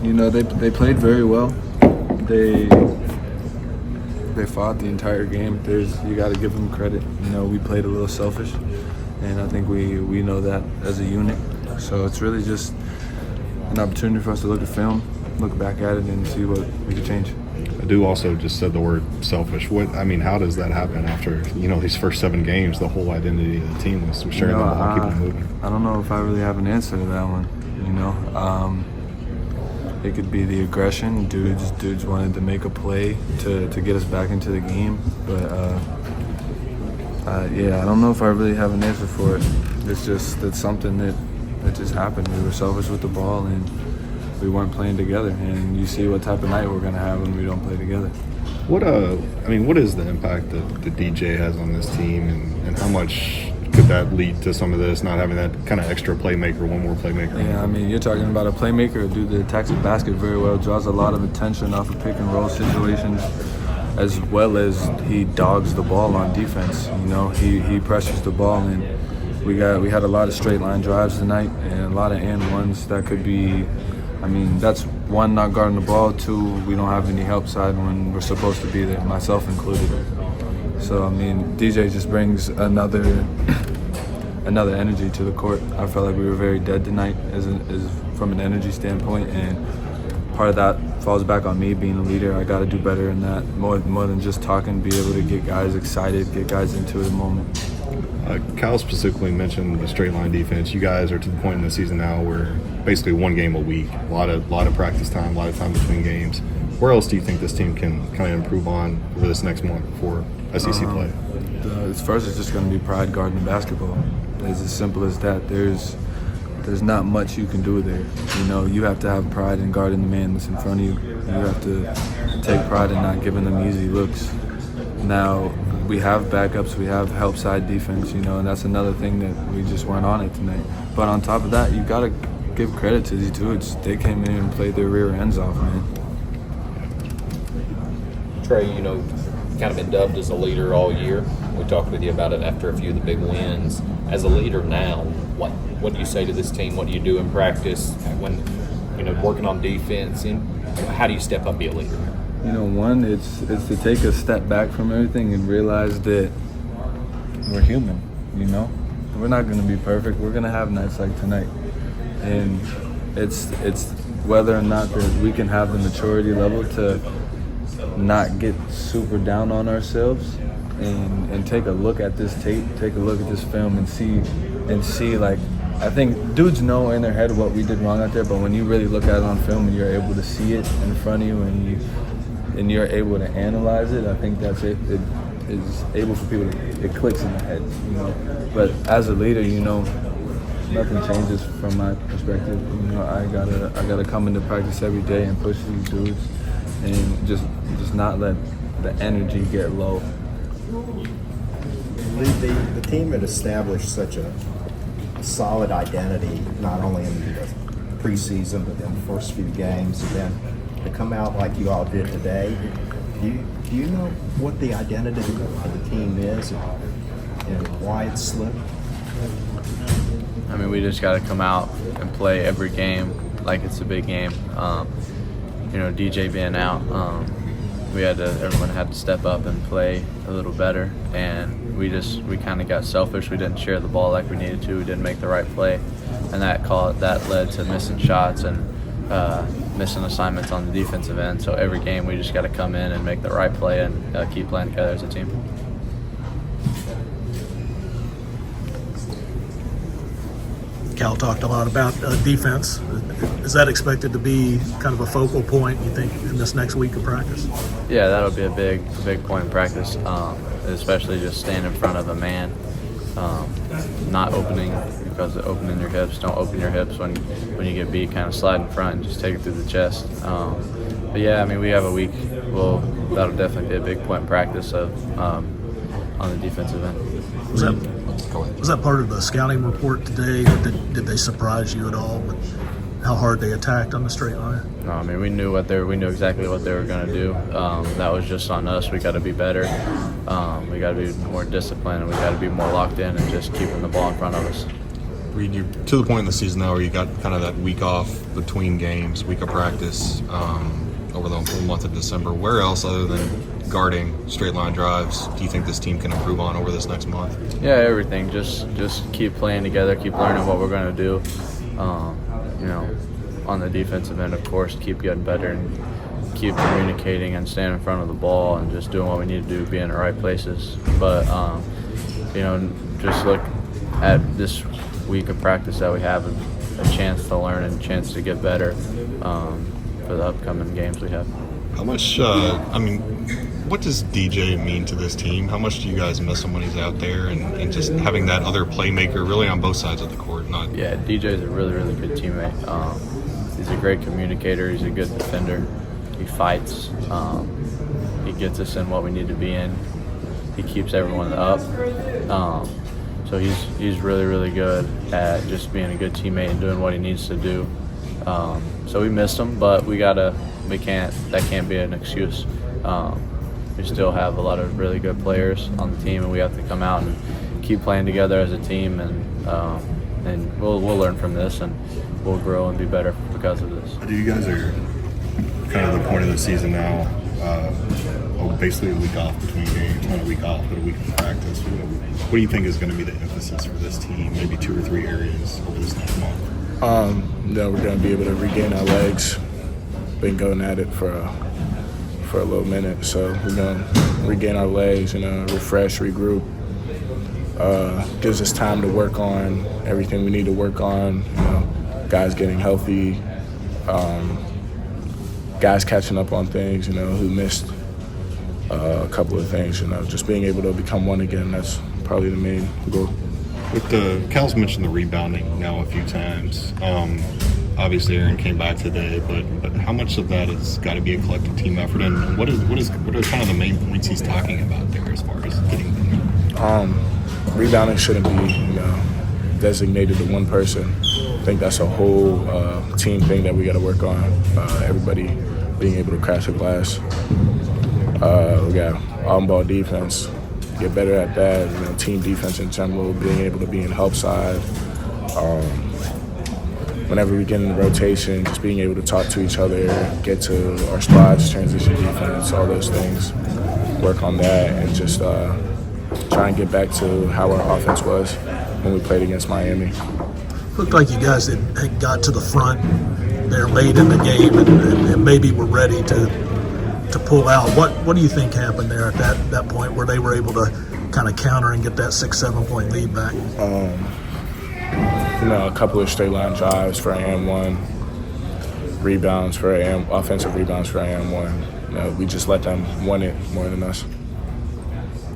You know, they played very well. They fought the entire game. You got to give them credit. You know, we played a little selfish, and I think we know that as a unit. So it's really just an opportunity for us to look at film, look back at it, and see what we can change. Adu also just said the word selfish. How does that happen after, these first 7 games, the whole identity of the team was sharing the ball and keeping it moving? I don't know if I really have an answer to that one, It could be the aggression. Dudes wanted to make a play to get us back into the game. But, I don't know if I really have an answer for it. It's something that just happened. We were selfish with the ball, and we weren't playing together. And you see what type of night we're going to have when we don't play together. What is the impact that the DJ has on this team, and how much could that lead to some of this, not having that kind of extra playmaker, one more playmaker? Yeah, you're talking about a playmaker, a dude that attacks the basket very well, draws a lot of attention off of pick and roll situations, as well as he dogs the ball on defense. He pressures the ball, and we had a lot of straight line drives tonight and a lot of and ones that could be. That's one, not guarding the ball. 2, we don't have any help side when we're supposed to be there, myself included. So DJ just brings another energy to the court. I felt like we were very dead tonight as from an energy standpoint, and part of that falls back on me being a leader. I got to do better in that, more than just talking, be able to get guys excited, get guys into the moment. Cal specifically mentioned the straight line defense. You guys are to the point in the season now where basically 1 game a week, a lot of practice time, a lot of time between games. Where else do you think this team can kind of improve on over this next month for SEC play? First, it's just going to be pride guarding the basketball. It's as simple as that. There's not much you can do there. You have to have pride in guarding the man that's in front of you. You have to take pride in not giving them easy looks. Now, we have backups, we have help side defense, and that's another thing that we just weren't on it tonight. But on top of that, you got to give credit to these dudes. They came in and played their rear ends off, man. Trey, kind of been dubbed as a leader all year. We talked with you about it after a few of the big wins. As a leader now, what do you say to this team? What do you do in practice when, working on defense? And how do you step up, be a leader? One, it's to take a step back from everything and realize that we're human, We're not going to be perfect. We're going to have nights like tonight. And it's whether or not that we can have the maturity level to not get super down on ourselves and take a look at this tape, take a look at this film and see like, I think dudes know in their head what we did wrong out there, but when you really look at it on film and you're able to see it in front of you and you're able to analyze it, I think that's it. It is able for people to, it clicks in the head, But as a leader, nothing changes from my perspective. I gotta come into practice every day and push these dudes and just not let the energy get low. The team had established such a solid identity, not only in the preseason, but in the first few games, and then to come out like you all did today. Do you know what the identity of the team is and why it's slipped? We just got to come out and play every game like it's a big game. DJ being out, everyone had to step up and play a little better, and we kind of got selfish. We didn't share the ball like we needed to. We didn't make the right play, and that led to missing shots and missing assignments on the defensive end. So every game we just got to come in and make the right play and keep playing together as a team. Cal talked a lot about defense. Is that expected to be kind of a focal point, you think, in this next week of practice? Yeah, that'll be a big point in practice, especially just staying in front of a man, not opening, because opening your hips. Don't open your hips when you get beat. Kind of slide in front and just take it through the chest. But yeah, we have a week. Well, that'll definitely be a big point in practice on the defensive end. Was that part of the scouting report today, or did they surprise you at all with how hard they attacked on the straight line? No, we knew exactly what they were going to do. That was just on us. We got to be better. We got to be more disciplined, and we got to be more locked in and just keeping the ball in front of us. you're to the point in the season now where you got kind of that week off between games, week of practice over the whole month of December. Where else other than guarding straight line drives do you think this team can improve on over this next month? Yeah, everything. Just keep playing together, keep learning what we're going to do. On the defensive end, of course, keep getting better and keep communicating and staying in front of the ball and just doing what we need to do, be in the right places. But, just look at this week of practice that we have, a chance to learn and a chance to get better for the upcoming games we have. How much, what does DJ mean to this team? How much do you guys miss him when he's out there and just having that other playmaker really on both sides of the court? Yeah, DJ's a really, really good teammate. He's a great communicator. He's a good defender. He fights. He gets us in what we need to be in. He keeps everyone up. So he's really, really good at just being a good teammate and doing what he needs to do. So we missed him, but that can't be an excuse. We still have a lot of really good players on the team, and we have to come out and keep playing together as a team, and we'll learn from this, and we'll grow and be better because of this. You guys are kind of the point of the season now, basically a week off between games, not a week off, but a week of practice. What do you think is going to be the emphasis for this team, maybe 2 or 3 areas over this next month? That we're going to be able to regain our legs. Been going at it for a little minute, so we're going to regain our legs, refresh, regroup. Gives us time to work on everything we need to work on. Guys getting healthy, guys catching up on things, who missed a couple of things. Just being able to become one again. That's probably the main goal. With Cal's mentioned the rebounding now a few times. Obviously, Aaron came back today, but how much of that has got to be a collective team effort? And what are kind of the main points he's talking about there as far as getting them? Rebounding shouldn't be designated to one person. I think that's a whole team thing that we got to work on. Everybody being able to crash a glass. We got on-ball defense. Get better at that. Team defense in general, being able to be in help side. Whenever we get in the rotation, just being able to talk to each other, get to our spots, transition defense, all those things. Work on that and just try and get back to how our offense was when we played against Miami. Looked like you guys had got to the front there late in the game and maybe were ready to pull out. What do you think happened there at that point where they were able to kind of counter and get that 6-7 point lead back? A couple of straight line drives for AM1, offensive rebounds for AM1. We just let them win it more than us.